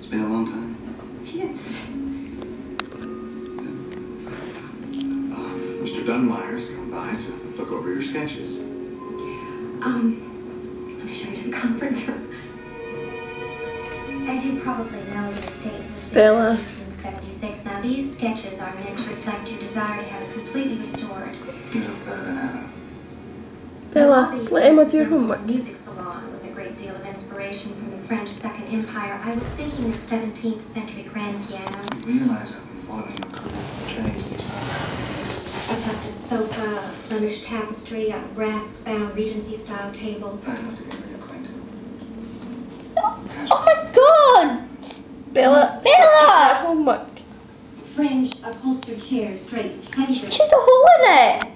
It's been a long time. Yes. Mr. Dunmire's come by to look over your sketches. Let me show you to the conference room. As you probably know, the estate was built in 1976. Now, these sketches are meant to reflect your desire to have it completely restored. You know better than Hannah. Bella, let Emma do her homework. Music salon with a great deal of inspiration from the French Second Empire. I was thinking of 17th century grand piano. You realize I've been following your career change these past couple A tufted sofa, a Flemish tapestry, a brass-bound Regency-style table. I'd love to get reacquainted. Oh my god! Bella! Bella! Homework. Fringe, upholstered chairs, drapes, She chewed a hole in it!